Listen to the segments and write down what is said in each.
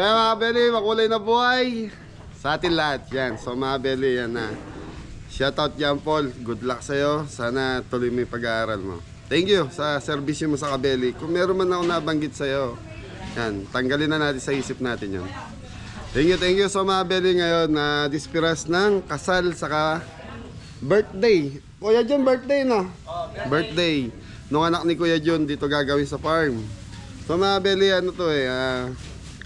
yan mga Belly, makulay na buhay sa atin lahat. Yan, so mga Belly, yan na. Shoutout John Paul, good luck sa'yo. Sana tuloy mo yung pag-aaral mo. Thank you sa servisyo mo sa Kabeli. Kung meron man ako nabanggit sa'yo, yan, tanggalin na natin sa isip natin yun. Thank you so mga Belly ngayon na dispiras ng kasal saka birthday. Kuya John, birthday no? Birthday nung anak ni Kuya John dito gagawin sa farm. So mga Belly, ano to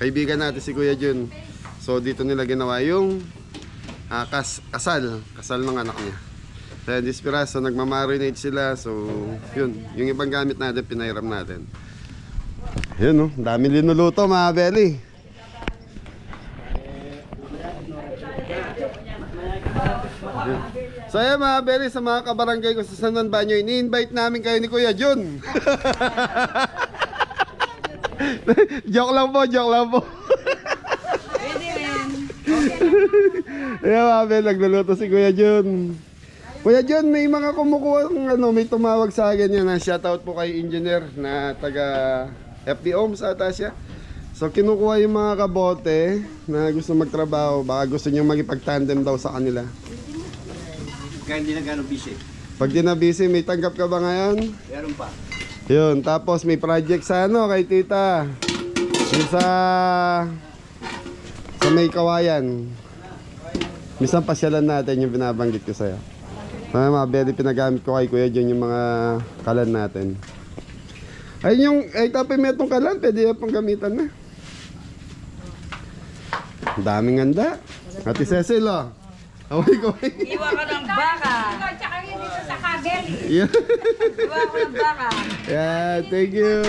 kaibigan natin si Kuya John. So dito nila ginawa yung kasal ng anak niya. Kaya dispiras, so nagmamarinate sila. So yun, yung ibang gamit natin pinairam natin. Yun no, dami linuluto mga Belly. So ayan mga Belly, sa mga kabarangay ko sa San Juan Banyo, ini-invite namin kayo ni Kuya John. Joke lang po. Pwede rin. Ayan mga Belly, nagluluto si Kuya John. Kuya John, may mga kumukuha may tumawag sa akin yan. Shoutout po kay engineer na taga FBOM sa Atasya. So kinukuha yung mga kabote na gusto magtrabaho, baka gusto nyo magipag-tandem daw sa kanila. Kaya hindi na gano'ng busy. Pag di na busy, may tanggap ka ba ngayon? Meron pa. Yun, tapos may project sa kay tita. Yung sa may kawayan. Minsan pasyalan natin yung binabanggit ko sa'yo. Mga Belly, pinagamit ko kay Kuya John yung mga kalan natin. Ay tapos may itong kalan, pwede yung panggamitan na. Daming handa. Ate Cecil, oh. Iwa ka ng baka. Tsaka yun dito sa Kabeli. Yeah. Iwa ka ng baka. Yeah, thank you.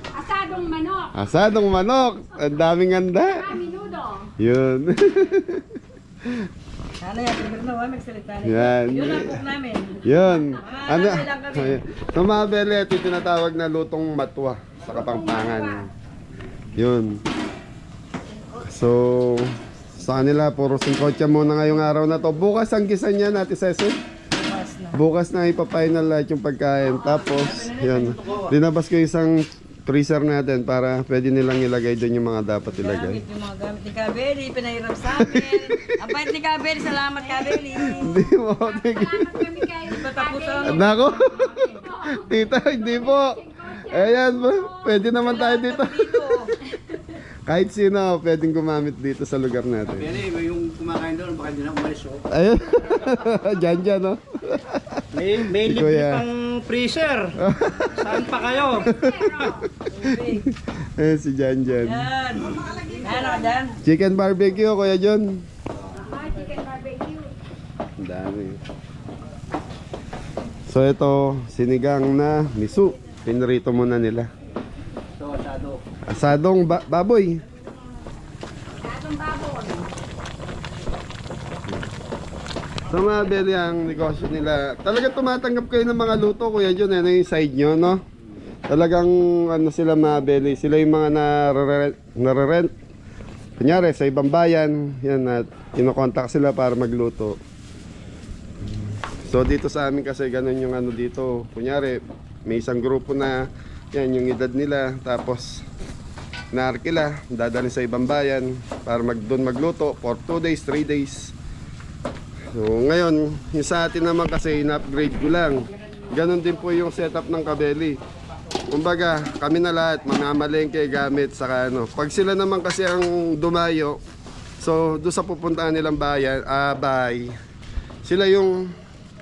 Asadong manok. Asadong manok. Ang daming handa. Minudo. Yun. Sana yan, pero nawa magsalita na. Yan. Yun ang cook namin. Yun. Ano? Sa mga Belly, ito yung tinatawag na lutong matwa sa Kapampangan. Yun. So, sa kanila, puro singkotya muna ngayong araw na to. Bukas ang gisa niya natin, Cecil. Bukas na ipa-final lahat yung pagkain. Tapos, yun. Dinabas ko isang freezer natin para pwede nilang ilagay doon yung mga dapat ilagay. Yung mga gamit ni Kabeli, pinahiram sa amin. Ang bait ni Kabeli, salamat Kabeli. Hindi mo. Salamat kami kayo. Patapusan. Nako. Tita, hindi po. Ayan po. Pwede naman tayo dito. Kahit sino, pwedeng gumamit dito sa lugar natin. Pwede, yung kumakain doon, baka hindi na umalis ako. Ayun. Diyan, no? May Si libre Kuya. pang freezer. Saan pa kayo? Ayun, si Jan. Yan. Ano ka dyan? Chicken barbecue, Kuya John. Chicken barbecue. Ang dami. So ito, sinigang na miso. Pinrito muna nila. Ito, asado. Asadong baboy. Asadong babon. So mga Belly, ang negosyo nila, talaga tumatanggap kayo ng mga luto, Kuya John. Ano yung side nyo, no? Talagang ano sila mga Belly, sila yung mga nare-rent. Kunyari sa ibang bayan, yan, at kinokontak sila para magluto. So dito sa amin kasi ganun yung ano dito. Kunyari, may isang grupo na yan yung edad nila, tapos naarkila, dadalhin sa ibang bayan para doon magluto for 2 days, 3 days. So ngayon, yung sa atin naman kasi in-upgrade ko lang. Ganon din po yung setup ng Kabeli. Kumbaga, kami na lahat mamamalengke gamit saka ano. Pag sila naman kasi ang dumayo, so doon sa pupuntahan nilang bahay, sila yung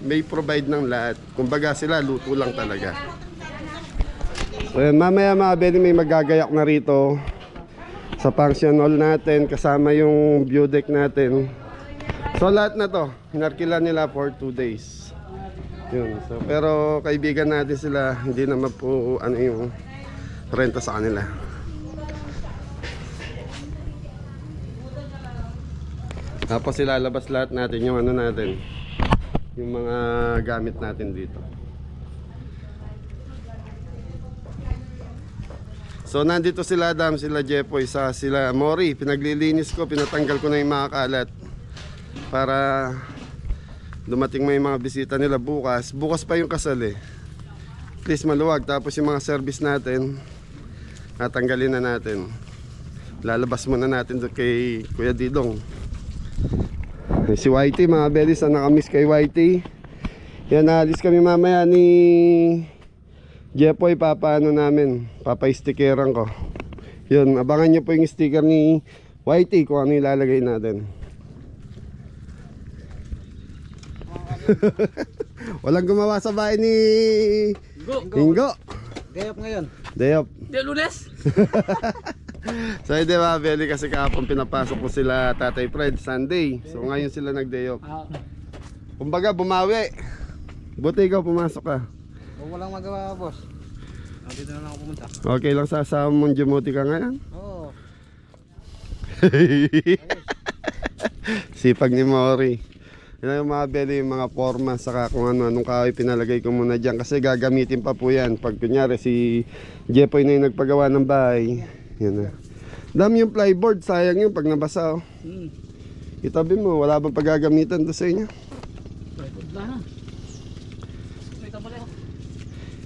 may provide ng lahat. Kumbaga sila luto lang talaga. So yan, mamaya mga Belly, may magagayak na rito sa function hall natin kasama yung view deck natin. So lahat na to, hinarkila nila for 2 days. Yun. So, pero kaibigan natin sila, hindi naman po ano yung renta sa kanila. Tapos ilalabas lahat natin yung ano natin, yung mga gamit natin dito. So nandito sila Adam, sila Jepoy, sila Mori. Pinaglilinis ko, pinatanggal ko na yung mga kalat para dumating may mga bisita nila bukas. Bukas pa yung kasal eh. Please maluwag. Tapos yung mga service natin natanggalin na natin. lalabas muna natin doon kay Kuya Didong. Si Whitey mga belis, nakamiss kay Whitey. Yan, alis kami mamaya ni Jepoy, papaano namin, papay-stickeran ko. Yun, abangan nyo po yung sticker ni Whitey kung ano ilalagay natin. Walang gumawa sa bahay ni Ingo. Day off ngayon. Day off. Di Lunes. So hindi mga beli, kasi kahapon pinapasok ko sila Tatay Fred Sunday. So ngayon sila nag-day off. Kumbaga bumawi. Buti ikaw pumasok ka. Walang magawa, boss. Dito na lang ako pumunta. Okay lang sa asama mong jumuti ka ngayon? Oo. Sipag ni Mori. Yan yung mga beli, yung mga forma, saka kung anong kahoy pinalagay ko muna dyan. Kasi gagamitin pa po yan. Pag kunyari si Jepoy na yung nagpagawa ng bahay. Yan na. Dami yung plyboard, sayang yun pag nabasa. Oh. Itabi mo, wala bang paggagamitan doon sa inyo?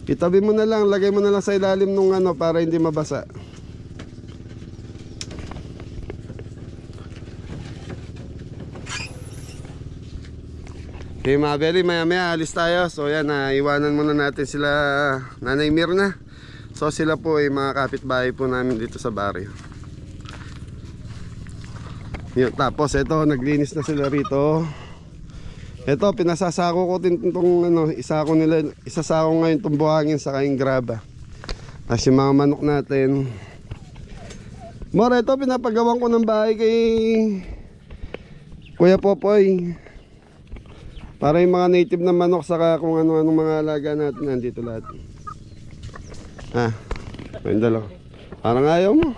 Itabi mo na lang, lagay mo na lang sa ilalim nung ano para hindi mabasa. Okay mga beli, maya maya alis tayo. So yan, iwanan muna natin sila Nanay Mirna. So sila po ay mga kapitbahay po namin dito sa baryo. Yun, tapos ito, naglinis na sila rito. Ito, pinasasako ko din itong ano, isasako ngayon itong buhangin sa kaing graba. Tapos yung mga manok natin. Mora, ito pinapagawan ko ng bahay kay Kuya Popoy. Para yung mga native na manok, saka kung ano-anong mga alaga natin, nandito lahat. Ayun dalaw. Parang ayaw mo.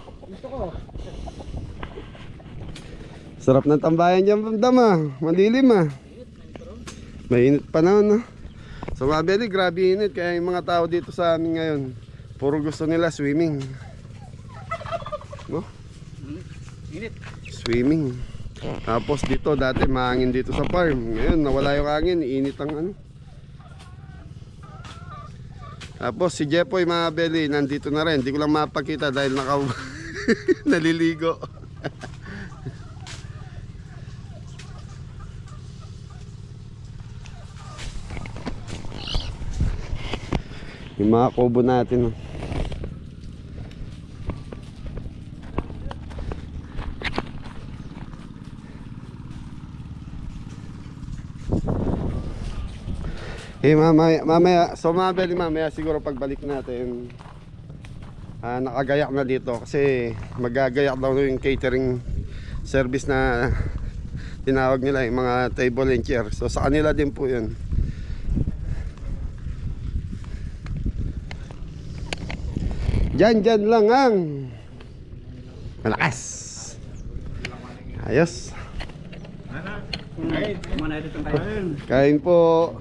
Sarap ng tambayan dyan, dama. Malilim Mainit pa na, no? So mga beli, grabe init. Kaya yung mga tao dito sa amin ngayon, puro gusto nila swimming. No? Init. Swimming. Tapos dito, dati mahangin dito sa farm. Ngayon, nawala yung hangin, init ang ano. Tapos si Jepoy mga beli, nandito na rin. Hindi ko lang mapakita dahil naliligo. Yung mga kubo natin. Mamaya, so mga beli, mamaya siguro pagbalik natin, nakagayak na dito kasi magagayak daw yung catering service na tinawag nila, yung mga table and chair. So sa kanila din po yun. Dyan lang ang malakas. Ayos. Kain po.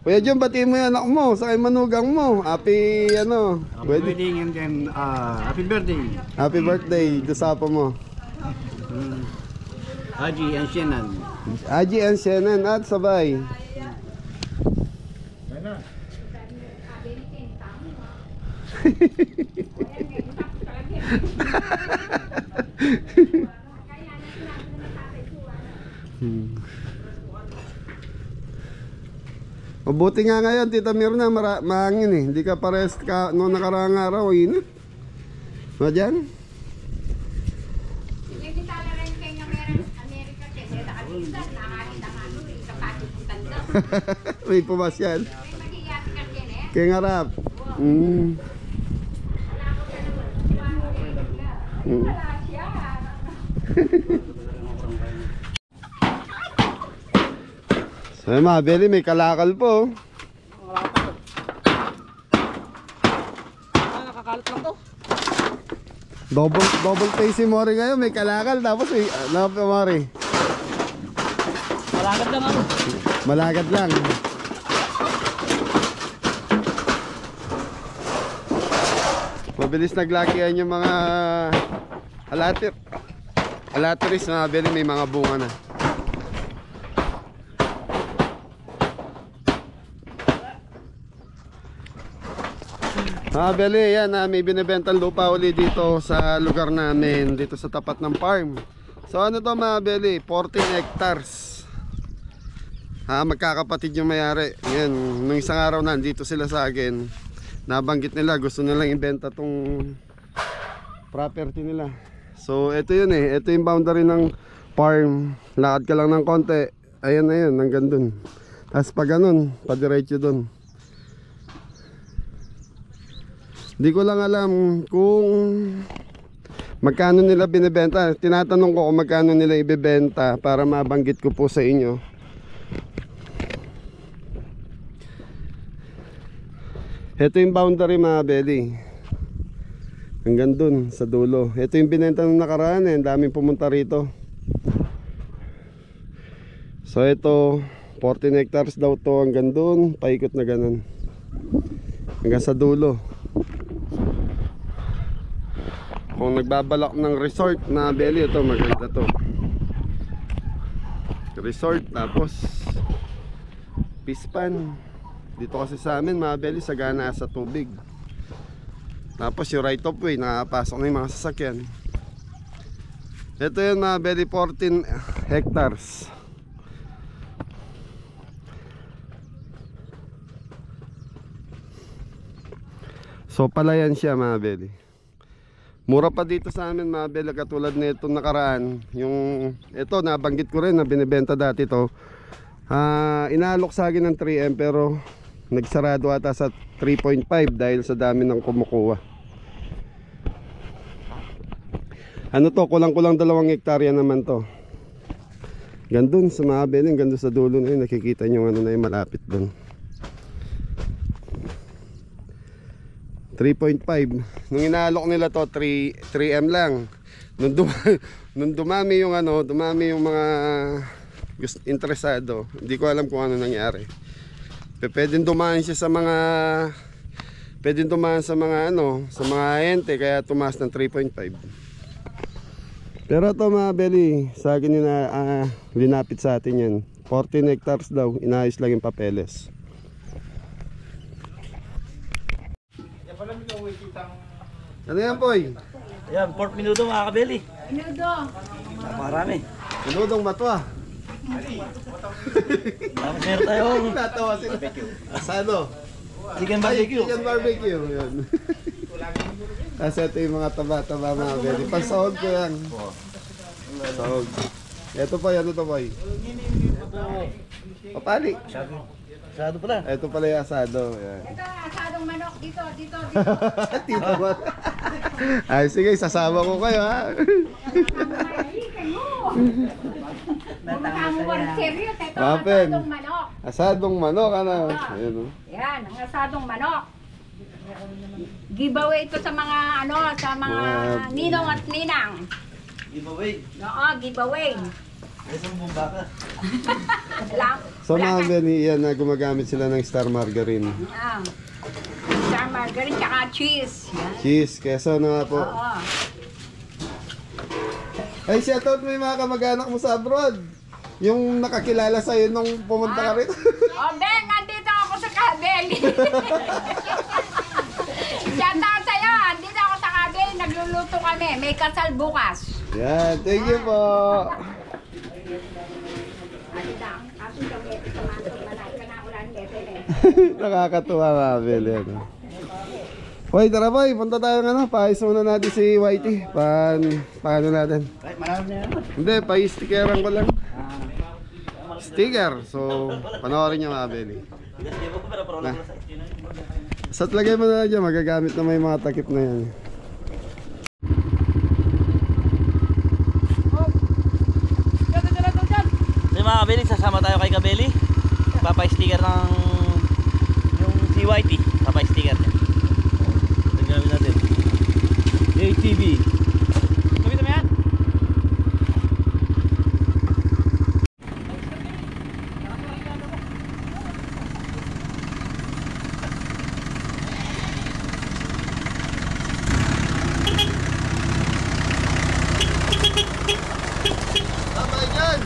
Kuya John, batiin mo yung anak mo, sa kay manugang mo. Happy Wedding and then happy birthday. Happy birthday, dusapa mo. Haji and Shenan. Haji and Shenan at sabay. Mabuti nga ngayon, Tita Mirna, mahangin eh. Hindi ka pares ka noong nakaraang araw, init. Ano dyan? Hindi tala rin kayo ng Amerika kasi nakalimutan, nakakita nga ito, sa patiputan daw. May pumasyan. May magigati ka din eh. Kaya ngarap. Wala siya. So mga beli, may kalakal po. Nakakalat lang to. Double face si Mori ngayon, may kalakal. Tapos may, Mori? Malagad lang ako. Malagad lang. Mabilis naglakihan yung mga alatiris na beli, may mga bunga na. Beli, yan, may binibentang lupa uli dito sa lugar namin, dito sa tapat ng farm. So ano to mga Beli, 14 hectares. Magkakapatid yung mayari. Yan, nung isang araw nandito sila sa akin, nabanggit nila, gusto nilang ibenta tong property nila. So ito yun ito yung boundary ng farm. Lakad ka lang ng konti, ayan na yun, hanggang dun. Tapos pag ganun, padiretso dun. Hindi ko lang alam kung magkano nila binibenta. Tinatanong ko kung magkano nila ibebenta para mabanggit ko po sa inyo. Ito yung boundary mga Beli. Hanggang dun sa dulo. Ito yung binenta ng nakaraan ang daming pumunta rito. So ito 14 hectares daw to hanggang dun. Paikot na ganun. Hanggang sa dulo. Kung nagbabalak ng resort na Beli, ito maganda to. Resort tapos pispan. Dito kasi sa amin mga Beli, sagana sa tubig. Tapos yung right of way, nakapasok na yung mga sasakyan. Ito yun mga Beli, 14 hectares. So palayan siya mga Beli. Mura pa dito sa amin mga Beli, katulad na itong nakaraan. Yung ito nabanggit ko rin na binibenta dati to. Inaalok sa akin ng 3M pero nagsarado ata sa 3.5 dahil sa dami ng kumukuha. Ano to, kulang-kulang 2 hektarya naman to. Gandun sa mga Beli, gandun sa dulo na yun, nakikita nyo ano na yung malapit dun. 3.5. Nung inaalok nila to 3M lang. Nung dumami yung dumami yung mga interesado. Hindi ko alam kung ano nangyari. Pwedeng dumaan siya sa mga sa mga ahente, kaya tumaas ng 3.5. Pero ito mga Beli, sa akin linapit sa atin yan. 14 hectares daw, inayos lang yung papeles. Ano yan, Poy? Ayan, 4 minuto mga kabeli. Minuto. Napakarami. Pinudong matwa. Tapos meron tayong Tatawa sila. Asado. chicken barbecue. Chicken barbecue. Yun. Tapos ito yung mga taba-taba mga Beli. Pagsahog ko yan. Sahog. Ito pa, ano to, Poy? Papali. Asado pala. Ito pala yung asado. Yan. Ito, asadong manok. Dito. Tito ba? Ay, sige, sasama ko kayo, ha? Mahalikan mo. Pumunta mo ba rin serious? Ito, Wapen. asadong manok. Asadong manok, ano? Ayan, oh. Yan, ang asadong manok. Giveaway ito sa mga sa mga ninong at ninang. Giveaway. Oo, giveaway. Isang bumbaka. So mga Beli, yan na gumagamit sila ng Star Margarine. Star margarine tsaka cheese. Yan. Cheese, keso na nga po. Oo. Ay, shoutout mo yung mga kamag-anak mo sa abroad. Yung nakakilala sa'yo nung pumunta ka rito. Oh, Ben, nandito ako sa Kabeli. Shoutout sa'yo, nandito ako sa Kabeli, nagluluto kami. May kasal bukas. Yan, thank you po. Nakakatuwa mga Beli. Ano. Hoy, tara boy, punta tayo paayos muna natin si Whitey. Paano natin? Right, marami na yan. Hindi, pa-stickeran ko lang. Sticker, so panoorin niyo mga Beli. Na. Sa lagay mo na dyan, magagamit na may mga takip na yan. So mga kabeli, sasama tayo kay Kabeli. Papa-sticker ng yung CYT. Papa-sticker niya. Ito gamit natin. ATV. Gamitin mo yan? Tama yan!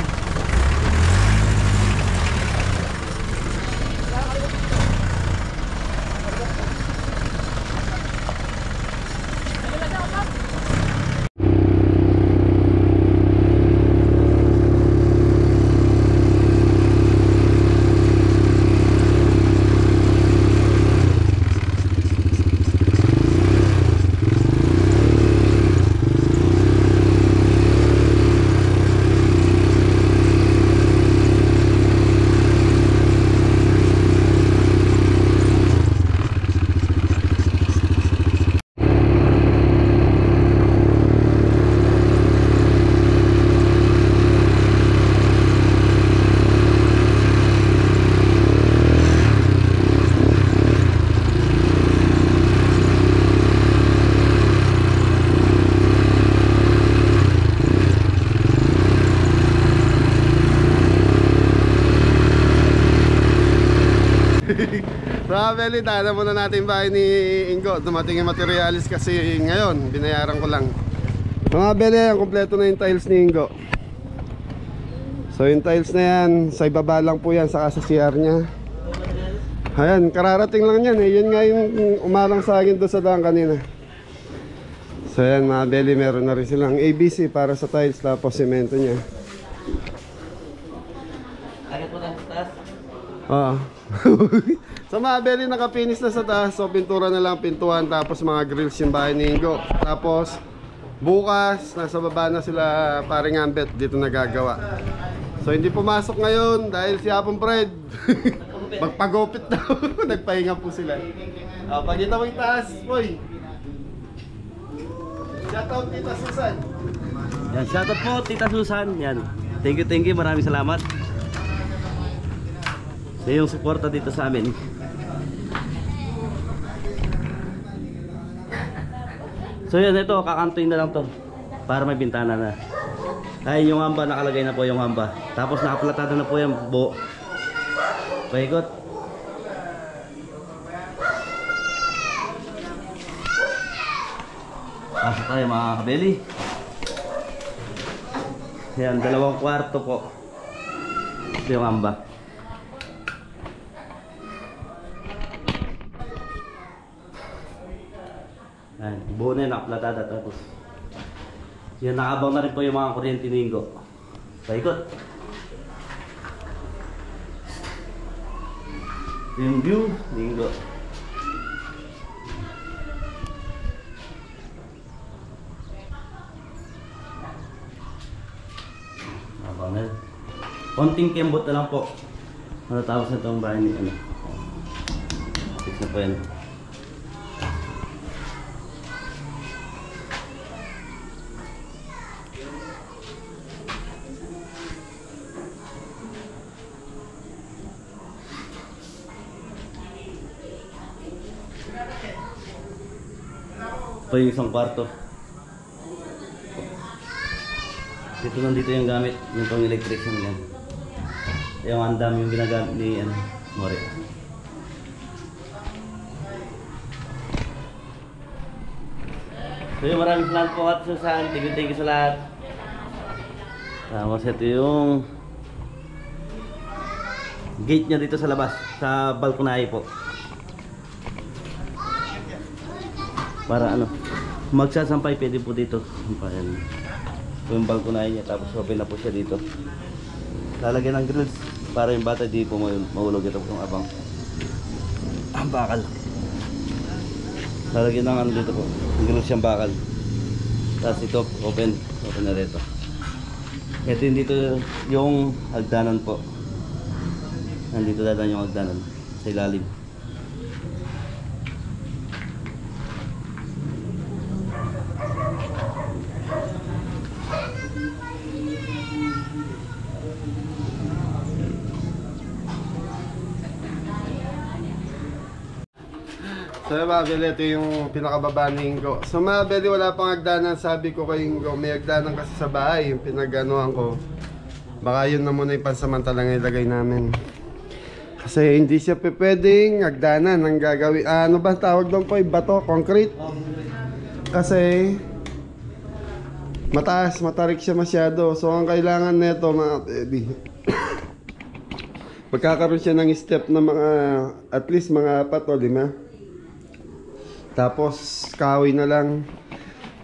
Beli, daanan muna natin yung bahay ni Ingo. Dumating yung materialis kasi ngayon, binayaran ko lang. Mga Beli, ang kompleto na yung tiles ni Ingo. So yung tiles na yan, sa ibaba lang po yan, saka sa CR niya. Ayan, kararating lang yan eh. Yun nga yung umarang sa akin doon sa daan kanina. So yan mga Beli, meron na rin silang ABC para sa tiles, tapos semento niya. Agad po tayo sa taas. Oo. So mga Beli, nakapinis na sa taas. So pintura na lang pintuan, tapos mga grills yung bahay ni Ingo. Tapos bukas, nasa baba na sila paring Ambet, dito nagagawa. So hindi pumasok ngayon dahil si Apong Fred magpagupit daw. Nagpahinga po sila. Pagkita mo yung taas, boy. Shoutout Tita Susan. Yan, shoutout po Tita Susan. Yan. Thank you, maraming salamat. Sa iyong suporta dito sa amin. So yan, ito, kakantuin na lang to para may bintana na. Ay, yung hamba, nakalagay na po yung hamba. Tapos nakaplatado na po yung buo. Paikot. Pasok tayo mga kabeli. Yan, 2 kwarto po. Ito yung hamba. Yan, buo na yun, nakaplatada. Tapos yan, nakabang na rin po yung mga kuryente ni Ingo. Paikot. Ito yung view ni Ingo. Nakabang na rin. Konting kembot na lang po. Matatapos na itong bahay ni ano. Fix na po yan. Ito yung isang kwarto. Dito nandito yung gamit, yung pang electrician yan. Yung andam yung ginagamit ni Mori. So yung maraming salamat po at Susan. Thank you sa lahat. Tapos ito yung gate niya dito sa labas, sa balkonahe po. Para ano, magsasampay pwede po dito. Ayan. Yung balkonahe niya, tapos open na po siya dito. Lalagyan ng grills para yung bata di po mahulog. Ito po yung abang. Ang bakal. Lalagyan ng ano dito po, grills yung bakal. Tapos ito open na dito. Ito yung dito yung hagdanan po. Nandito dadaan yung hagdanan sa ilalim. So mga Beli, ito yung pinakababa ni Ingo. So mga Beli, wala pang hagdanan. Sabi ko kay Ingo, may hagdanan kasi sa bahay. Yung pinag-anuhan ko, baka yun na muna yung pansamantalang ilagay namin. Kasi hindi siya pwedeng hagdanan ang gagawin. Ano ba tawag doon po? Bato? Concrete? Kasi mataas, matarik siya masyado. So ang kailangan nito mga Beli, magkakaroon siya ng step na mga at least mga 4 o 5. Tapos kahoy na lang.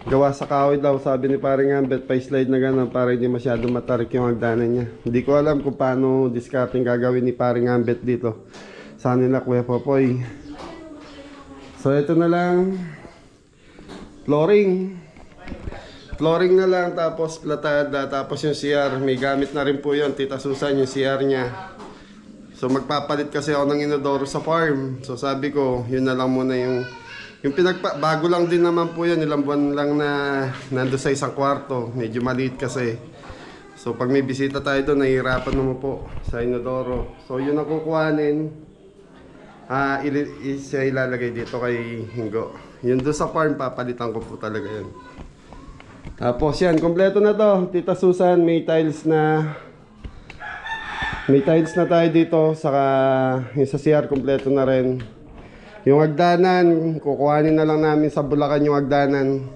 Gawa sa kahoy daw, sabi ni paring Ambet, pa-slide na gano'n para hindi masyado matarik yung hagdanan niya. Hindi ko alam kung paano discarding gagawin ni paring Ambet dito sa nila Kuya Popoy. So ito na lang, flooring na lang, tapos platada, tapos yung CR, may gamit na rin po yun Tita Susan, yung CR niya. So magpapalit kasi ako ng inodoro sa farm. So sabi ko, yun na lang muna yung bago lang din naman po yan, ilang buwan lang na nando sa isang kwarto. Medyo maliit kasi. So pag may bisita tayo doon, nahihirapan naman po sa inodoro. So yun ang kukuhanin. Siya ilalagay dito kay Ingo. Yun doon sa farm, papalitan ko po talaga yun. Tapos yan, kompleto na to. Tita Susan, may tiles na tayo dito. Saka yung sa CR, kompleto na rin. Yung hagdanan, kukuhanin na lang namin sa Bulacan yung hagdanan.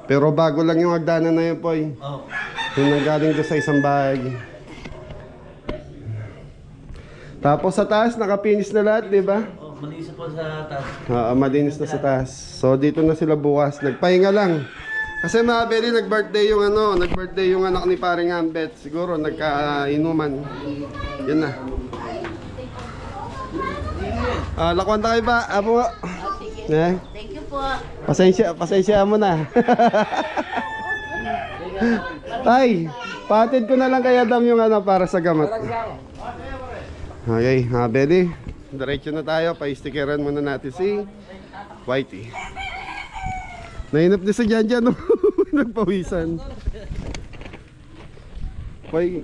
Pero bago lang yung hagdanan na yun, Poy. Oo. Yung nanggaling doon sa isang bahay. Tapos sa taas, nakapinis na lahat, di ba? Oh, malinis po sa taas. Malinis na sa taas. So dito na sila bukas. Nagpahinga lang. Kasi mga Beli, nag-birthday yung nag-birthday yung anak ni Paring Ambet. Siguro nagkainuman. Yan na. Lakuan na kayo ba? Apo nga. Thank you po. Pasensya mo na. Tay, patid ko na lang kay Adam yung para sa gamot. Okay, mga Beli. Diretso na tayo. Pa-stickeran muna natin si Whitey. Nainap niya si Janjan, no? Nagpawisan. Hoy.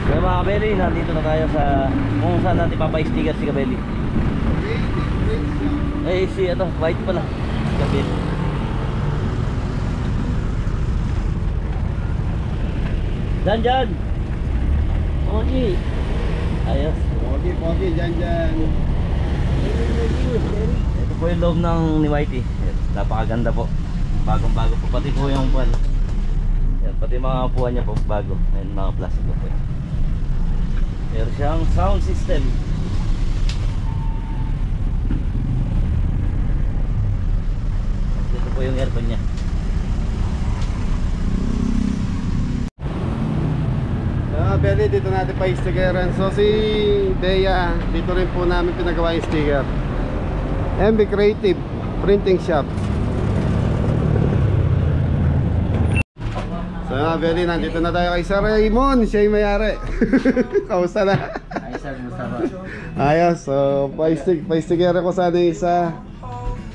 Kaya mga kabeli, nandito na tayo sa kung saan natin papaisticker si kabeli. Eh si white pala si kabeli. Janjan! Ogi! Ayos. Pogi, Janjan. Ito po yung loob ng ni Whitey. Napakaganda po. Bagong-bago po. Pati po yung buwan. Yan, pati mga upuan niya po bago. Ayan, mga plastic po. Meron siyang sound system. Ito po yung aircon niya. Beli, dito natin pa stickeran. So si Bea, dito rin po namin pinagawa yung sticker. MB Creative Printing Shop. So Beli, nandito na tayo kay Sir Raymond. Siya yung mayari. Kamusta na? Ay sir, Mustafa. Ayos, so pa-sticker ko sana yung isa.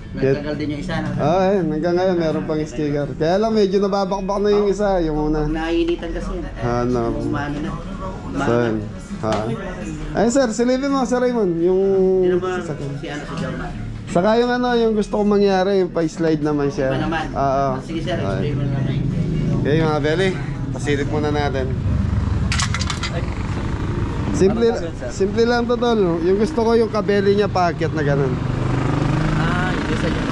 Nagtagal din yung isa. Hanggang ngayon meron pang sticker. Kaya lang medyo nababakbak na yung isa, yung una. Nainitan kasi. Ano? Umano na. Saan? Ayun sir, silipin mo Sir Raymond, yung sasakyan. Si Jordan. Saka yung yung gusto kong mangyari, yung pa-slide naman siya. Oo. Sige sir, explain mo naman. Okay mga Beli, pasilip muna natin. Simple lang to tol. Yung gusto ko yung kabeli niya paakyat na ganun. Yung isa niya.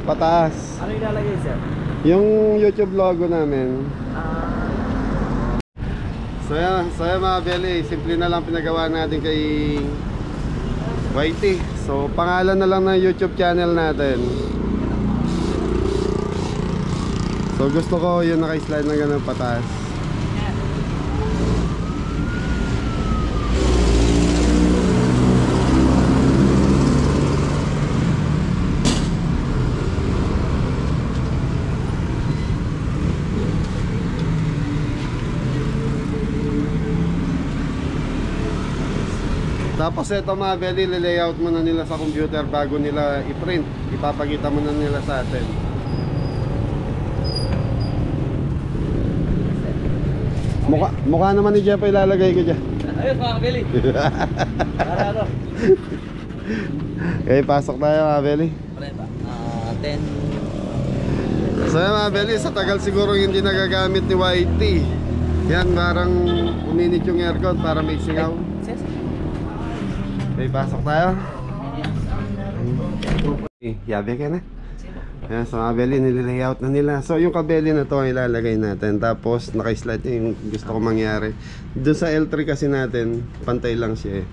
Pataas. Ano ilalagay sir? Yung YouTube logo namin. So yan mga Beli, simple na lang pinagawa natin kay Whitey. So pangalan na lang ng YouTube channel natin. So gusto ko yung naka-slide na ganun pataas. Tapos ito mga Beli, layout muna nila sa computer bago nila i-print. Ipapakita muna nila sa atin. Mukha naman ni Jeff ilalagay ko dyan. Ayos mga kabeli. Para ano? Okay, pasok tayo mga Beli. 10. So yan mga Beli, sa tagal siguro hindi nagagamit ni Whitey. Yan, parang uminit yung aircon para may singaw. Okay, pasok tayo. Yabe ka na. Yan, sa mga Beli, nililayout na nila. So yung kabeli na to ilalagay natin. Tapos naka-slide yung gusto ko mangyari. Doon sa L3 kasi natin, pantay lang siya eh.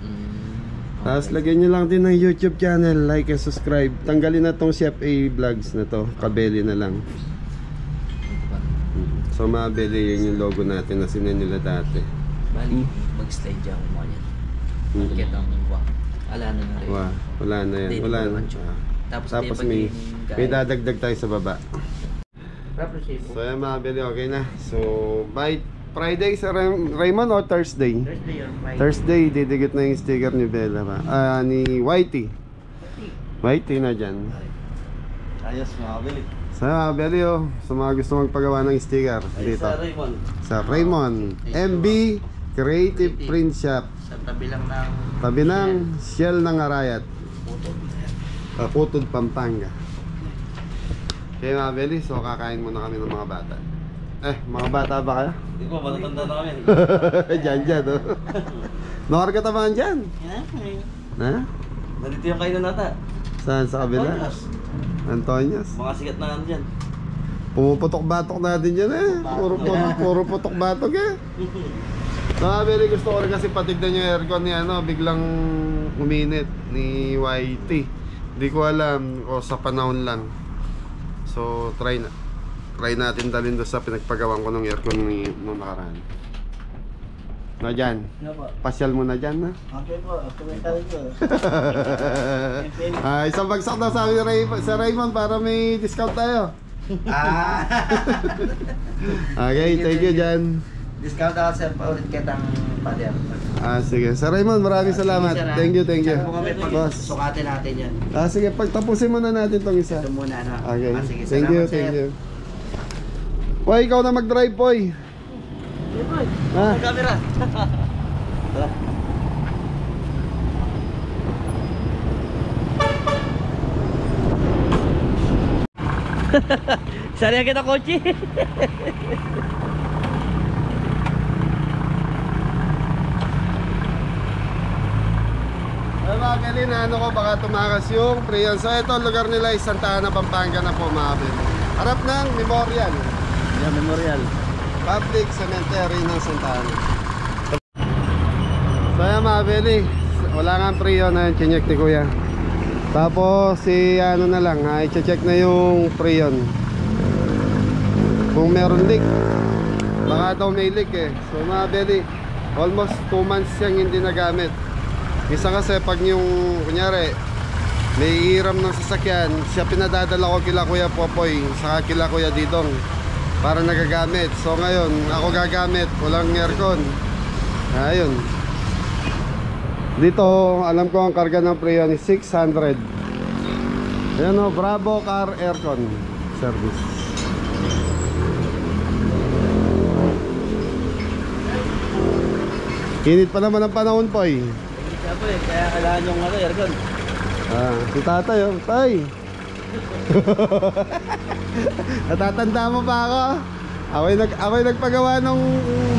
Tapos lagyan nyo lang din ng YouTube channel, like and subscribe. Tanggalin na tong Chef A Vlogs na to, kabeli na lang. So mga Beli, yun yung logo natin na sinan nila dati. Bali, mag-slide dyan mo yan. Magkita ang wak. Wala na rin. Wala na yan. Wala na. Tapos may dadagdag tayo sa baba. So yan mga Beli, okay na. So by Friday sa Raymond o Thursday? Thursday, didikit na yung sticker ni Bella pa. Ni Whitey. Whitey na dyan. Ayos mga Beli. So mga Beli, sa mga gusto magpagawa ng sticker dito. Sa Raymond. Sa Raymond. MB Creative Print Shop. Sa tabi lang ng Tabi ng Shell ng Arayat. Putod, Pampanga. Okay mga Beli, so kakain muna kami ng mga bata. Mga bata ba kayo? Hindi ko, matatanda na kami. Dyan, oh. Nakarkatamaan dyan. Ha? Nandito yung kainan nata. Saan? Sa kabila? Antonios. Antonios. Mga sikat na ano dyan. Pumuputok-batok natin dyan eh. Puro putok-batok eh. Mga Beli, gusto ko rin kasi patignan yung aircon ni biglang uminit ni YT. Hindi ko alam o sa panahon lang. So try natin dalhin doon sa pinagpagawan ko ng aircon nung nakaraan. Na dyan, pasyal mo na dyan na. Okay po, komentary ko. Isang bagsak daw sabi sa Raymond para may discount tayo. Okay, thank you dyan. Discount ako sa paulit kitang pader. Sige, Sir Raymond, maraming salamat. Thank you. Saan po kami Boss. sukatin natin yan. Sige, pagtapusin muna natin tong isa. Ito muna ano. Okay, Sige, thank you, salamat, sir. thank you. Poy, ikaw na mag-drive, Poy. Ha? Camera. Sariya kita kotse. Mga Beli, na ano ko, baka tumakas yung Prion. So ito, lugar nila is Santa Ana, Pampanga na po mga Beli. Harap ng Memorial. Yeah, memorial. Public Cemetery ng Santa Ana. So yan mga Beli, wala nga Prion na chinyek ni Kuya. Tapos si ano na lang, i-check na yung Prion. Kung meron leak, baka daw may leak eh. So mga Beli, almost 2 months siyang hindi nagamit. Isa kasi pag yung kunyari may iram ng sasakyan, siya pinadadala ko kila Kuya Popoy saka kila Kuya Didong para nagagamit. So ngayon ako gagamit, walang aircon. Ayun. Dito alam ko ang karga ng Prion is 600. Ayan o, Bravo Car Aircon Service. Init pa naman ang panahon, Poy. Kaya kailangan yung aircon. Si tatay, oh. Tay. Natatanda mo pa ako? Ako'y nagpagawa ng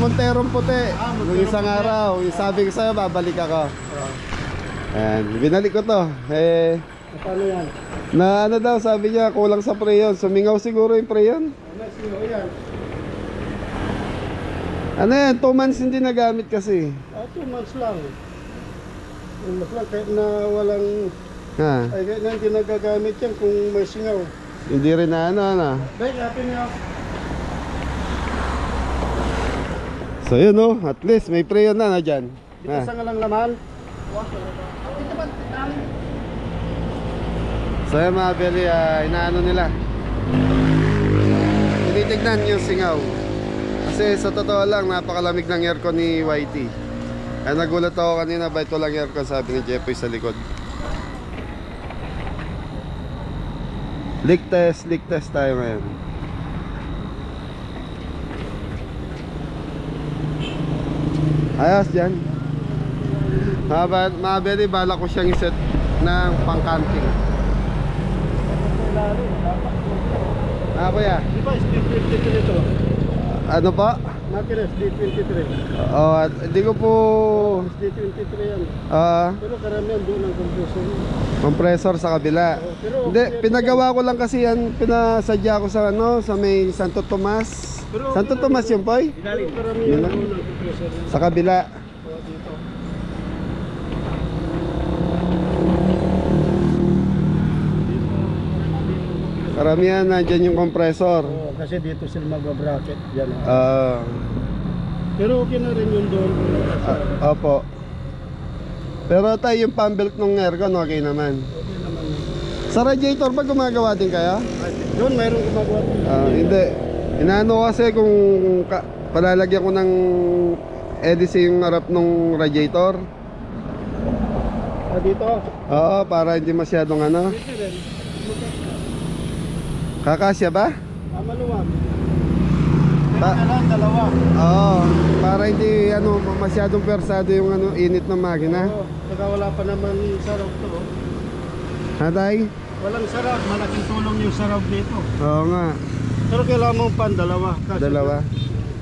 Monterong puti nung isang araw. Yung sabi ko sa'yo, babalik ako. Ayan, binalik ko to. Paano yan? Na ano daw, sabi niya, kulang sa Prion. Sumingaw siguro yung Prion. Ano yan, 2 months hindi nagamit kasi. 2 months lang. 2 months lang kahit na walang ay kahit na hindi nagagamit yan kung may singaw. Hindi rin na ano. Dahil happy niya. So yun oh, at least may Prion na dyan. Dito sa nga lang laman. So yun mga Beli, inaano nila, tinitignan yung singaw. Kasi sa totoo lang, napakalamig ng aircon ni YT. Kaya nagulat ako kanina, ba ito lang aircon, sabi ni Jeffoy sa likod. Leak test tayo ngayon. Ayos dyan. Mga Beli, bala ko siyang iset ng pang-camping. Kuya? Di ba speed 53 ito? Ano pa? Makina speed 23. Hindi ko po Speed 23 yan. Pero karamihan doon ang compressor. compressor sa kabila. Pero Hindi, pinagawa ko lang kasi yan, pinasadya ko sa sa may Santo Tomas. Santo Tomas yun, Poy? Pero karamihan doon ang compressor. Sa kabila. Dito. Karamihan nandyan yung compressor. Kasi dito sila magbabracket. Yan. Pero okay na rin yun doon. Opo. Pero tayo yung pambelt ng aircon, okay naman. Okay naman yun. Sa radiator ba gumagawa din kaya? Doon mayroong gumagawa. Hindi. Inaano kasi kung palalagyan ko ng EDC yung harap ng radiator. Dito. Oo, para hindi masyadong ano. Dito rin. Kakasya ba? Maluwag. Kailangan dalawa. Oo, para hindi ano masyadong persado yung ano init ng makina. Oo, saka wala pa naman sarap to. Oh. Ha, tay? Walang sarap, malaking tulong yung sarap dito. Oo nga, Pero kailangan mo pan dalawa. Kasi dalawa.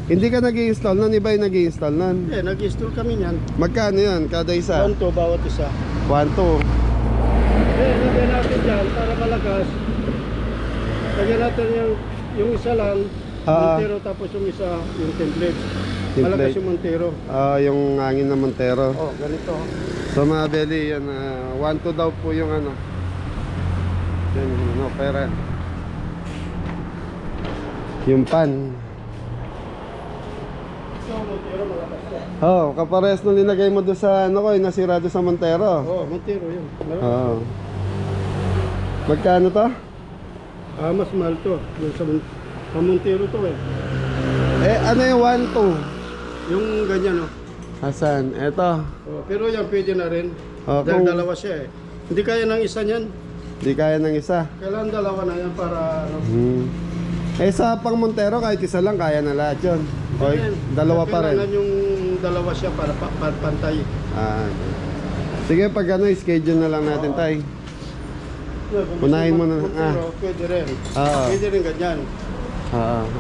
Hindi ka nag-i-install nun, iba yung nag-i-install nun. nag-install kami niyan. Magkano yan kada isa? 1 to bawat isa. 1, 2. Lagyan natin dyan para malakas. Lagyan natin yung isa lang, Montero, tapos yung isa, yung template. Template. Malakas yung Montero. Yung hangin na Montero. Oh, ganito. So mga belly, yan, 1, 2 daw po yung ano. Yan, yung opera. Yung pan. So, Montero malakas. Oh, kapares nung linagay mo doon sa ano ko, yung nasira doon sa Montero. Oh, Montero yun. Malakas. Oo. Magkano to? Mas mahal to. Yung sa Montero to eh. Ano yung 1, 2? Yung ganyan oh. Asan? Eto. Oh, pero yan pwede na rin. Oh, Dahil kung dalawa siya eh. Hindi kaya ng isa niyan. di kaya ng isa. Kailangan dalawa na yan para ano. Sa pang Montero, kahit isa lang, kaya na lahat yun. O, dalawa pa Kailangan rin. yung dalawa siya para pantay. Ah. Sige, pag ano, schedule na lang natin tayo. Unahin mo na. Montero, pwede rin. Oo. Pwede rin ganyan.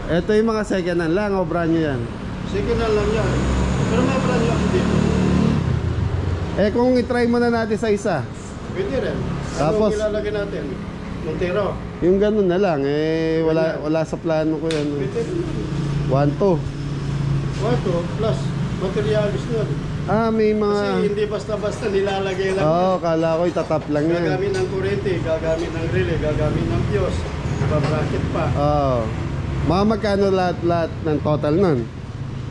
Ito yung mga second hand lang, o brand new yan. Sige na lang yan. Pero may brand new ako dito. Kung i-try mo na natin sa isa. Pwede rin. Tapos- Anong ilalagay natin? Montero. Yung ganun na lang, wala sa plano ko yan. Pwede rin. 1, 2. Wato plus materialis nun. May Kasi mga... hindi basta-basta nilalagay lang. Oo, kala ko itatap lang yan. Gagamit ng kurente, gagamit ng relay, gagamit ng fuse, bracket pa. Oo. Mga magkano lahat ng total nun?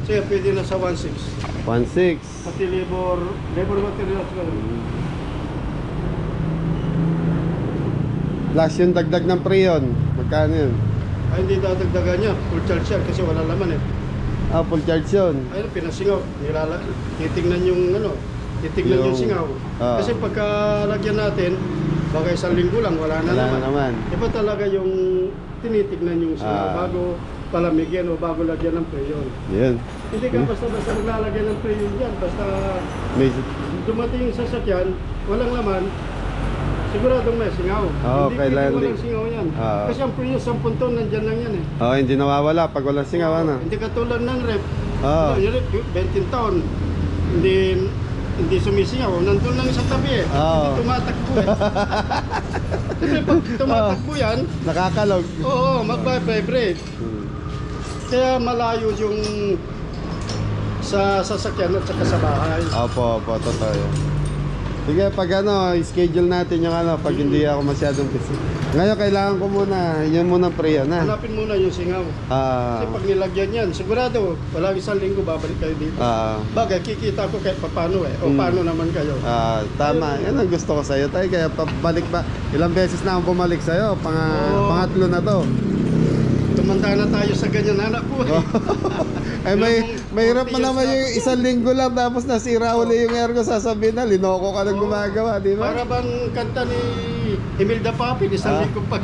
Sige, pwede na sa 1.6. 1.6. Pati labor materials ko. Plus yung dagdag ng preyon. Magkano yun? Ay, hindi dadagdagan niya. Full charge yan kasi wala laman eh. Full charge yun. Ay, pinasingaw. Titignan yung ano, titignan yung singaw. Kasi pagka lagyan natin, baka 1 linggo lang, wala na Wala naman. na naman. Iba talaga yung tinitignan yung singaw bago palamigyan o bago lagyan ng preyon. Yun. Hindi ka basta-basta maglalagay ng preyon dyan. Basta May... dumating yung sasakyan, walang laman, siguradong may singaw. Oo, Hindi kailangan walang din. singaw yan. Oo. Kasi ang preyon 10 ton, nandyan lang yan eh. Hindi nawawala pag walang singaw, ano? Hindi katulad ng rep. Oo. Yung rep, 20 taon. Hindi sumisingaw. Nandun lang sa tabi eh. Oo. Hindi tumatakbo eh. Siyempre pag tumatakbo yan, Nakakalog. oo, mag-vibrate. Kaya malayo yung sa sasakyan at saka sa bahay. Opo, totoo yun. Sige, pag ano, schedule natin yung ano, pag hindi ako masyadong busy. Ngayon, kailangan ko muna, yun muna preyon na. Hanapin muna yung singaw. Kasi pag nilagyan yan, sigurado, walang 1 linggo babalik kayo dito. Bagay, kikita ko kahit paano eh. O paano naman kayo. Tama, yan ang gusto ko sa'yo tayo. Kaya pabalik ba, ilang beses na akong bumalik sa'yo, pangatlo na to. Tumanda na tayo sa ganyan anak ko eh. Mahirap pa naman yung 1 linggo lang tapos nasira uli yung air ko, sasabihin na linoko ka lang gumagawa, di ba? Para bang kanta ni Imelda Papin, 1 linggo pag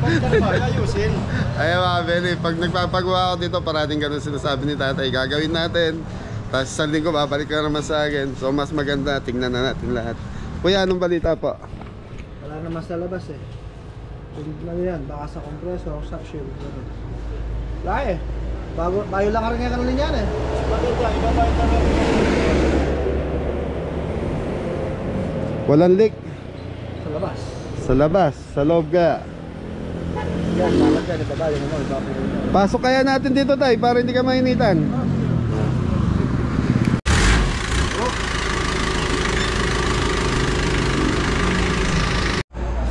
Pagka ayusin. Ay mga Benny, pag nagpapagawa ako dito, parating ganun sinasabi ni tatay, gagawin natin. Tapos 1 linggo, babalik ka naman sa akin. So mas maganda, tingnan na natin lahat. Kuya, anong balita po? Wala naman sa labas eh. Tignan nyo yan, baka sa compressor, suction. Wala eh. Bago lang rin nga kanilin yan eh. Maganda, ibabayad na natin. Walang leak Sa labas. sa labas, sa loob kaya. Yan, lalagyan, ibabayan mo, ibabayan mo. Pasok kaya natin dito tay, para hindi ka mainitan.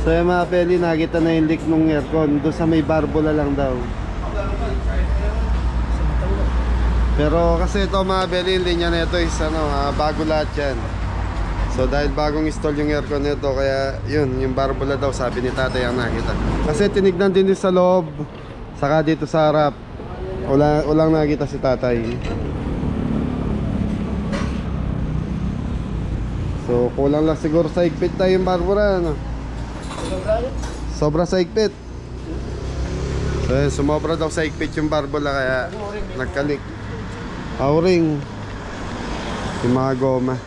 So yung mga peli, nakita na yung leak ng aircon. Doon sa may barbola lang daw. Pero kasi ito mga peli, yung linya na ito is bago lahat yan. So dahil bagong install yung aircon nito, kaya yun, yung barbola daw sabi ni tatay ang nakita. Kasi tinignan din sa loob, saka dito sa harap. Walang nakita si tatay. So kulang lang siguro sa higpit tayo yung barbola, ano? Sobra sa higpit. Sumobra daw sa ikpit yung barbola kaya nagkalik. O-ring. Yung mga goma.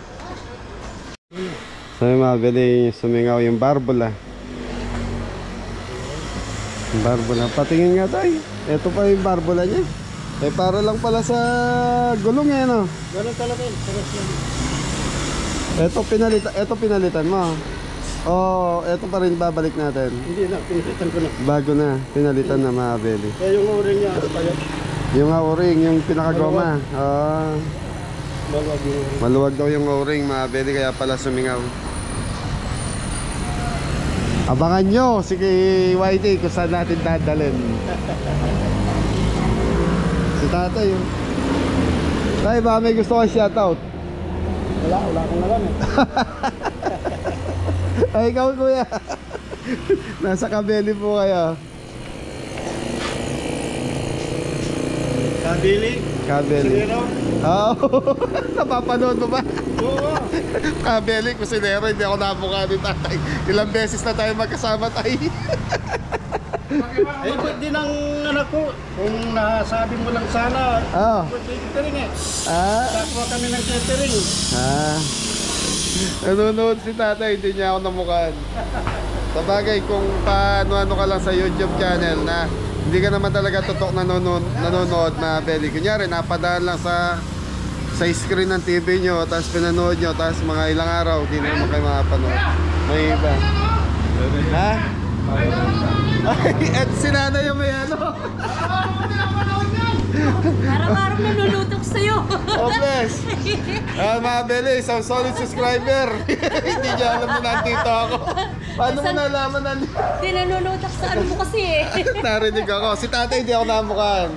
So yung mabili sumingaw yung barbola. Yung barbola. Patingin nga tayo. Ito pa yung barbola niya. Para lang pala sa gulong no? Ganun talaga yun. Pares yan. Ito pinalitan mo. Ito pa rin babalik natin. Hindi na, pinilitan ko na. Bago na, pinalitan na mabili. Kaya yung o-ring niya, payat. Yung o-ring, yung pinakagoma. Maluwag yung o-ring. Maluwag daw yung o-ring, mabili kaya pala sumingaw. Abangan nyo si Whitey kung saan natin dadalhin. Si tatay yun. Tay, baka may gusto kang shoutout. Wala akong alam eh. Ay, ikaw kuya. Nasa Kabeli po kayo. Kabili. Kabeli. Sinero. Oo. Napapanood mo ba? Oo. Kabeli, kusinero, hindi ako nabuka ni tatay. Ilang beses na tayo magkasama tayo. Eh, pwede ng anak ko. Kung nasabi mo lang sana, pwede catering eh. Kakuha kami ng catering. Nanonood si tatay, hindi niya ako namukaan. Sabagay, kung paano-ano ka lang sa YouTube channel na hindi ka naman talaga tutok nanonood na belly. Kunyari, napadaan lang sa screen ng TV nyo, tapos pinanood nyo, tapos mga ilang araw, hindi naman kayo makapanood. May iba. Ha? Ay, at si nanay yung may ano. Araw-araw nalulutok sa'yo. Oh, bless. Mga Beli, isang solid subscriber. Hindi niya alam na nandito ako. Paano mo nalaman nandito? Hindi nalulutok sa ano mo kasi eh. Narinig ako. Si tatay hindi ako namukaan.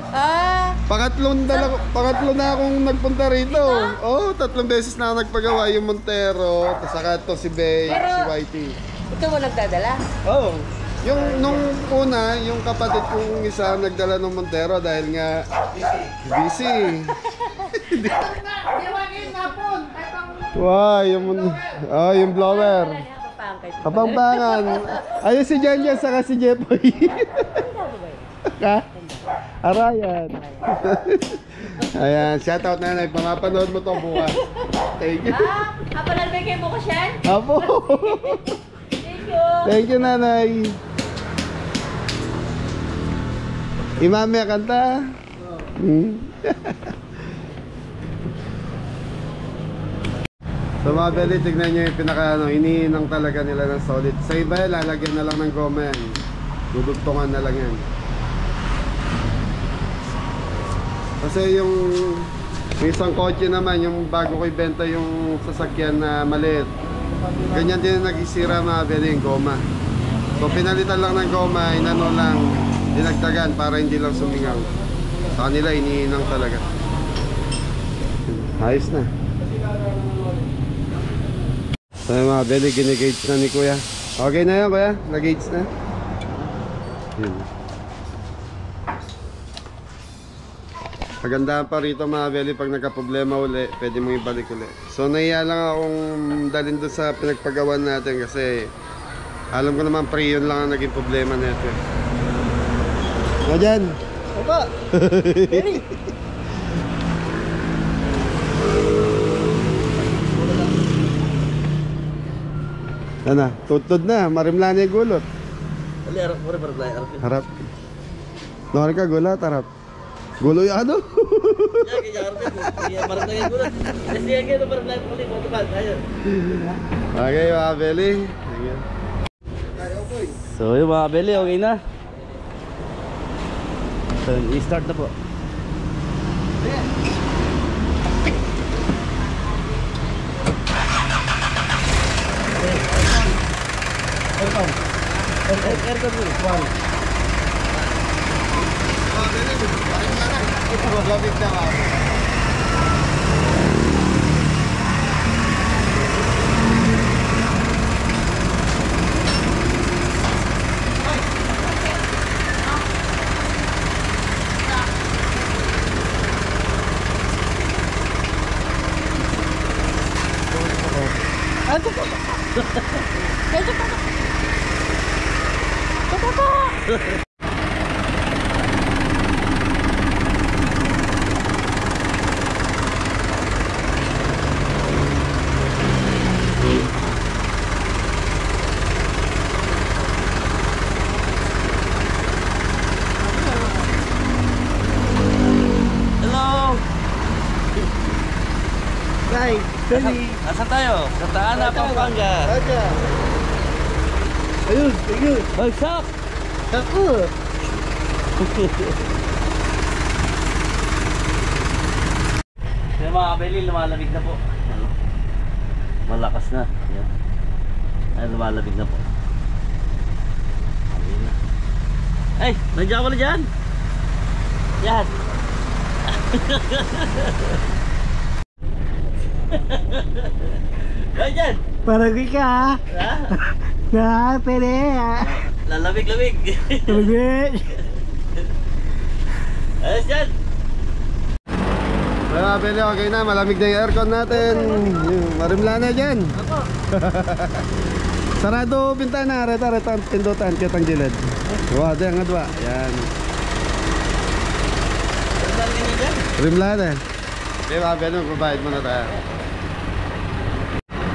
Pangatlo na akong nagpunta rito. Oo, 3 beses na ako nagpagawa. Yung Montero, saka to si Bay, si Whitey. Ito mo nagdadala? Oo. Yung nung una, yung kapatid kong isa nagdala ng Montero dahil nga busy. Wow, yung blower. Kapampangan. Ayun si Jan Jan saka si Jepoy. Ka? Arayan. Ayan, shoutout nanay. Pamapanood mo to bukas. Thank you. Kapalalbay kayo bukas yan? Apo. Thank you. Thank you, nanay. Imame kanta? So mga Beli, tignan nyo yung pinaka iniinang talaga nila ng solid. Sa iba, lalagyan na lang ng goma yan. Dudugtungan na lang yan. Kasi yung isang kotse naman, yung bago ko ibenta yung sasakyan na maliit, ganyan din nag-isira mga Beli yung goma. So pinalitan lang ng goma, inano lang, dinagdagan para hindi lang sumingaw. Sa kanila, iniinang talaga. Ayos na. So mga Beli, ginigage na ni kuya. Okay na yan kuya, nag-gauge na. Yun. Kagandahan pa rito mga Beli, pag nagka-problema uli, pwede mong ibalik uli. So nahiya lang akong dalhin doon sa pinagpagawan natin kasi alam ko naman pre-yun lang ang naging problema nito. Ano dyan? Opa! Ano, tutod na, marimlana yung gulot. Ali, harap mo rin para blay, harap yun. Harap. Nori ka gulat, harap. Gulo yung ano? Yan, kaya harap yun. Kaya marap lang yung gulat. Kasi yan kayo, marap lang yung gulat. Motokan, ayun. Okay mga Beli. So yun mga Beli, okay na. So, i-start na po. Aircon mo. Ito, lamig na nga. Nasaan tayo? Santa Ana, Pampanga. Aja. Ayun, ayun. Bagsak! Ako. Yung mga kabeli, lumalamig na po. Ano? Malakas na. Yan. Ay, lumalamig na po. Ayun na. Ay, nandiyan ko na dyan. Yan. Ay, dyan. Parang ka. Ha? Na, pwede. Lalamig-lamig. Tulog. Ayos dyan. Kaya Beli, okay na, malamig na yung aircon natin. Marimla na dyan. Sarado bintana, reta, pindutan, kitang gilid. Wah, dyan nga dwa. Yan. Rimla na. Okay mga Beli, magbabayad muna tayo.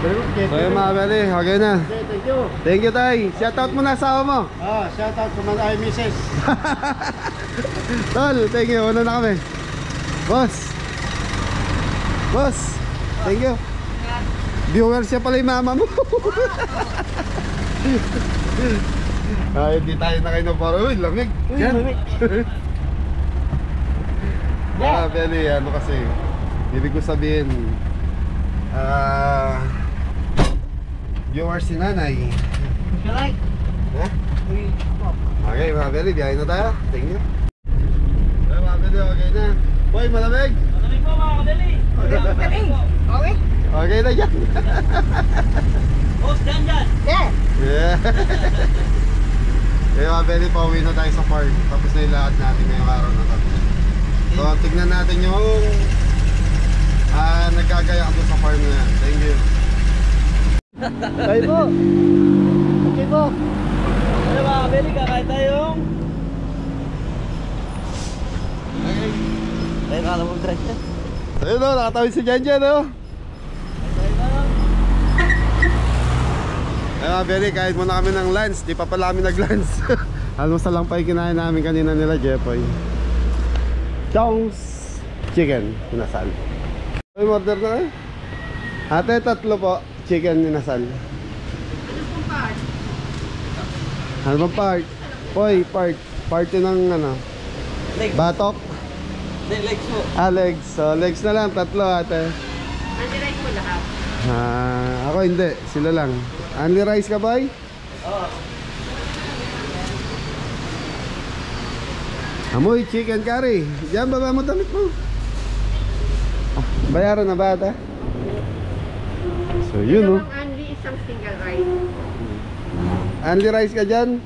So yun mga Beli, okay na. Thank you. Thank you tay. Shoutout mo na asawa mo. Shout out sa mga Mrs. Tol, thank you. Una na kami. Boss. Boss, thank you. Viewer siya pala yung mama mo. Ay, hindi tayo na kayo na paro. Uy, lamig. Yan. Beli, ano kasi, ibig ko sabihin, viewers si nanay. Ha? Okay, mga Beli, biyahe na tayo. Thank you. Okay, mga Beli, okay na. Boy, malamig. Malamig po mga kabeli. Okay? Okay na yan. Boss, dyan dyan. Yeah. Kaya mga Beli, pauwi na tayo sa farm. Tapos na yung lakad natin ngayong araw na to. So, tignan natin yung nagkagaya doon sa farm na yan. Thank you. Tayo po. Okay po. Ano mga kabeli, kakain tayong tayo ka na mag-drive yan. Ayun o, nakatawid si Jan o. Ayun mga Beli, kahit muna kami ng lunch. Di pa pala kami nag-lunch. Almusal lang pa yung kinain namin kanina nila Jepoy. Chong's chicken inasal. Ay, order na kayo. Ate, 3 po. Chicken inasal. Ano bang part? Poy, part. Party ng ano? Legs. Batok? Legs po. Legs. So, legs na lang. 3 ate. Only rice mo lahat. Ako hindi. Sila lang. Only rice ka, boy? Oo. Amoy, chicken curry. Diyan, baba mo damit mo. Bayaran na ba ata? So, yun o. Only isang single rice. Only rice ka dyan?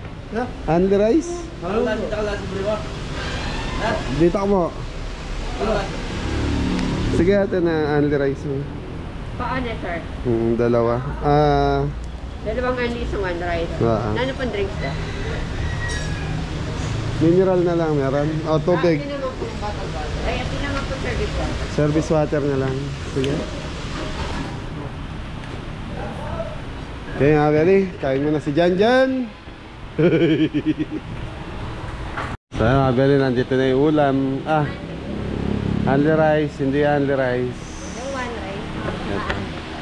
Only rice? Dito ka mo. Sige ate na only rice mo. Paano, sir? Dalawa. Dalawang only isang one rice. Ano pang drinks na? Mineral na lang meron. O, tubig. Ito naman po bottle water. Ay, ito naman po service water. Service water na lang. Sige. Okay nga, Beli. Kain mo na si Jan. So, mga Beli, nandito na yung ulam. Only rice, hindi only rice. Yung one rice.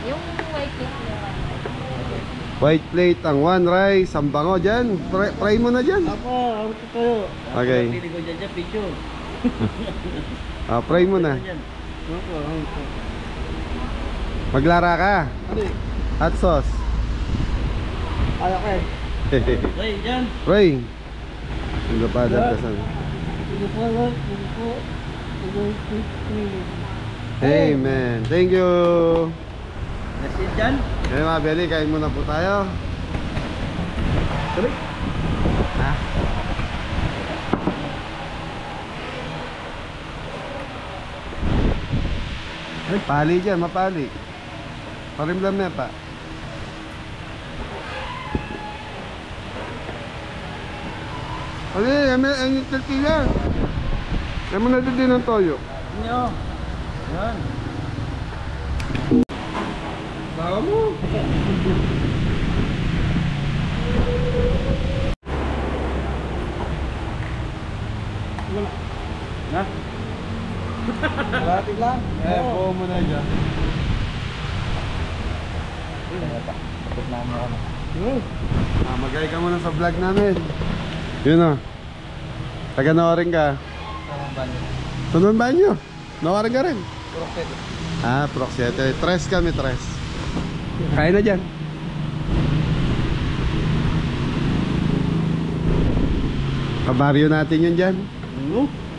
Yung white cake na one rice. White plate ang one rice. Ang bango dyan. Fry mo na dyan. Ako kayo. Okay. Pili ko dyan dyan, picture. Fry mo na. Maglara ka. Hot sauce. Kaya ko eh. Ray, dyan. Ray. Hindi pa dadasan. Amen. Thank you. Nasin dyan. Okay mga Beli, kain muna po tayo. Ha? Ay, pali dyan, mapali. Parimlam na pa. Ano yun? Ang tortilla. Kaya mo natin din ng toyo. Nyo. Yan. Bawa mo. Ha? Malapit lang. Buo mo na dyan. Magay ka muna sa vlog namin. Yun o. Taga-Noring ka. Sunod banyo. Noring ka rin. Proxete. Tres kami, tres. Kain na dyan. Kabaryo natin yun dyan.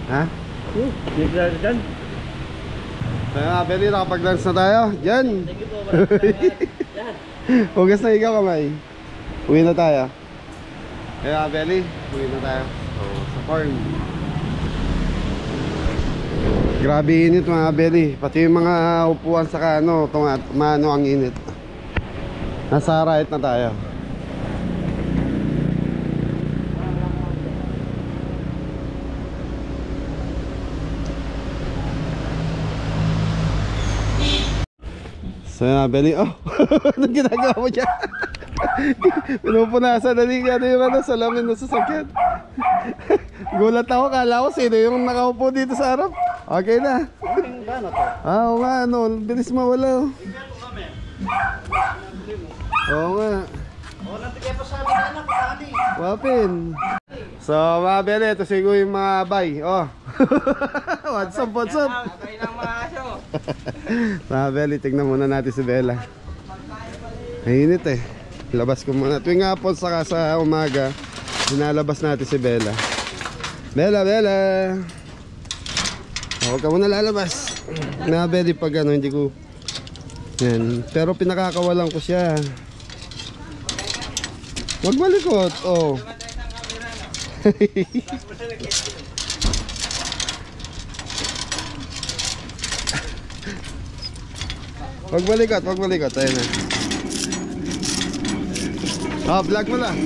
Ha? Hindi ka dyan. Kaya Beli, nakapag-dance na tayo. Dyan. Hugas na ikaw kamay. Uwi na tayo. Kaya Beli, uwi na tayo. Sa farm. Grabe init mga Beli. Pati yung mga upuan sa kano, mano ang init. Nasa right na tayo. So yun Beli, anong ginagawa mo dyan? Pinupunasan na liga na yung salamin na sasakyan. Gulat ako, kala ko sino yung nakaupo dito sa harap. Okay na. Oo nga, bilis mawala. Oo nga. Wapin. So mga Beli, ito siguro yung mga bay. What's up? Mga Beli, tignan muna natin si Bella. Mainit eh. Labas ko muna. Tuwing hapon saka sa umaga, dinalabas natin si Bella. Bella! Huwag ka muna lalabas. Mga Beli, pag hindi ko... Yan. Pero pinakakawalan ko siya. Huwag malikot. Huwag malikot. Ayun na. Vlog mo lang.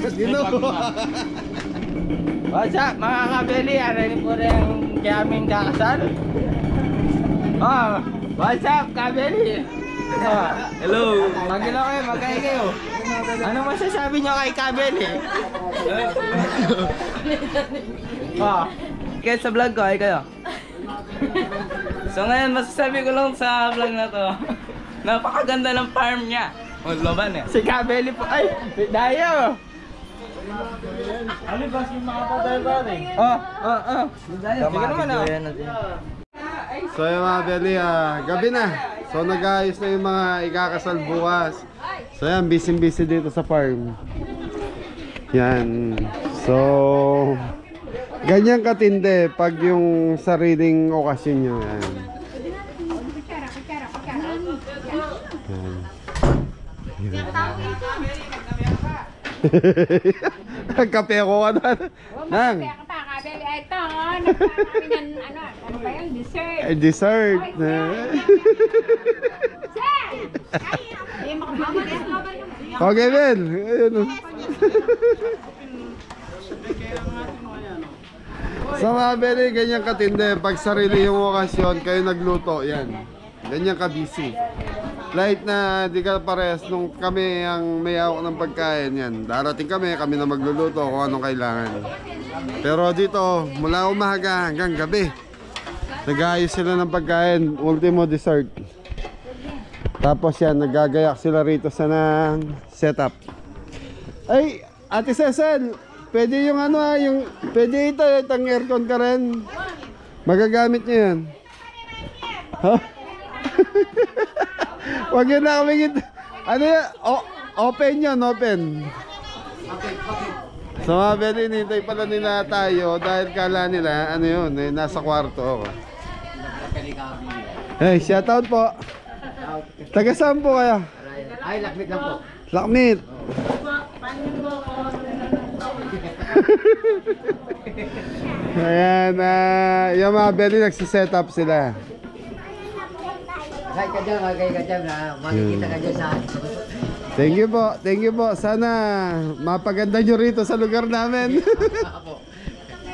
What's up mga kabeli? Aray po rin kaming kakasal. What's up kabeli? Hello. Magilo kayo, magkaya kayo. Ano masasabi nyo kay kabeli? Kaya sa vlog ko, ay kayo. So ngayon masasabi ko lang sa vlog na to, napakaganda ng farm niya. Laban eh. Si kabeli po, ay, dayo. Ano ba si mga patay ba rin? Sige naman So yung mga Beli, gabi na. So nag-ayos na yung mga ikakasal bukas. So yan, busy dito sa farm. Yan. So ganyan katindi pag yung sariling okasyon nyo. Yan. Kape ako ka na. Nang. Ito, nagkakaroon ng ano ba yun? Dessert. Dessert. Okay, Ben. Ayun. Sa mga Beli, ganyan katindi. Pag sarili yung okasyon, kayo nagluto. Yan. Ganyan ka busy. Light na di ka parehas nung kami ang may hawak ng pagkain. Yan. Darating kami na magluluto kung anong kailangan. Pero dito, mula umaga hanggang gabi, nag-aayos sila ng pagkain. Ultimo dessert. Tapos yan, nagagayak sila rito sa setup. Ay, Ate Cecil, pwede yung pwede itang aircon ka rin. Magagamit niyo yan. Ha? Wag yun na kami. Ano yan? Open yun, open. So mga Beli, nintay pala nila tayo dahil kala nila, ano yun, nasa kwarto ako. Hey, shoutout po. Taga saan po kayo? Ay, Lakmit lang po. Lakmit. Ayan, yung mga Beli, nagsiset up sila. Kahit ka dyan, magkaya ka dyan na makikita ka dyan sa Thank you po. Sana mapaganda nyo rito sa lugar namin.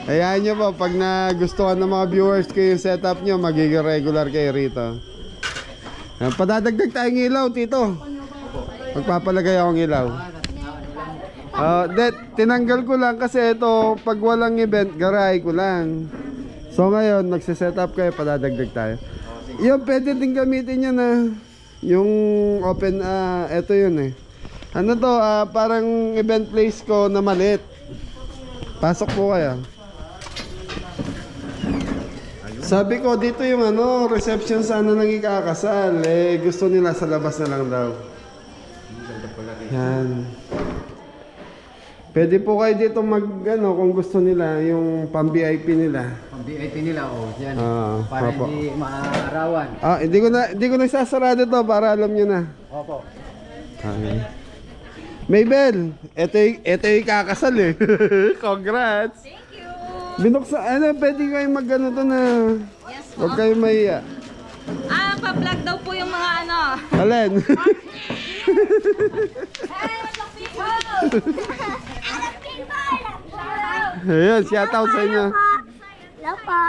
Hayaan nyo po, pag nagustuhan ng mga viewers ko yung setup nyo, magiging regular kayo rito. Padadagdag tayong ilaw, Tito. Magpapalagay akong ilaw. Tinanggal ko lang kasi ito, pag walang event, garay ko lang. So ngayon, nagsiset up kayo, padadagdag tayo. Yung pwede din gamitin nyo na Yung open, eto yun eh. Ano to, parang event place ko na maliit. Pasok po kaya. Sabi ko, dito yung ano, reception sana nang ikakasal. Eh, gusto nila sa labas na lang daw. Yan. Pwede po kayo dito mag, ano, kung gusto nila, yung pang-VIP nila. Ang VIP nila, yan. Para opo. hindi maarawan. Hindi ko na isasarado to para alam nyo na. Opo. Okay. Maybel, ito yung kakasal eh. Congrats. Thank you. Binuksan, ano, pwede kayo mag-ano to na. Yes po. Huwag kayo mahiya. Pa-vlog daw po yung mga ano. Alin? Hey, what's up, people? Ayan, shoutout sa inyo. Hello po.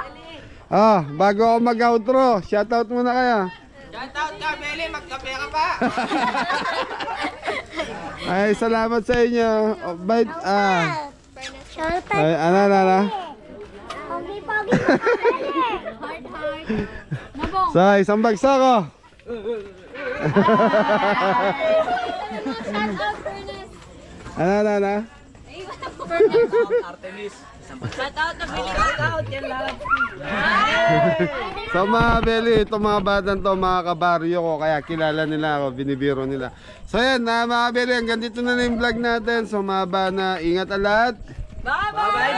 Bago ako mag-outro, shoutout muna kaya. Shoutout ka, Beli. Magkape ka pa. Ay, salamat sa inyo. Bait, Shoutout. ay, ano. Pogi-pogi mo kami. Heart. Nabong. So, isang bagsak ko. Shoutout, Furnace. Ano. Artemis. Shoutout na Billy Shoutout. Yan lang. So mga Beli, itong mga batang to, mga kabaryo ko, kaya kilala nila ako, binibiro nila. So yan, mga Beli, hanggang dito na yung vlog natin. So mahaba na, ingat ang lahat. Bye-bye.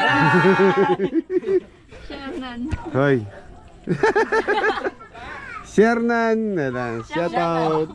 Hoy. Share nan, shout out.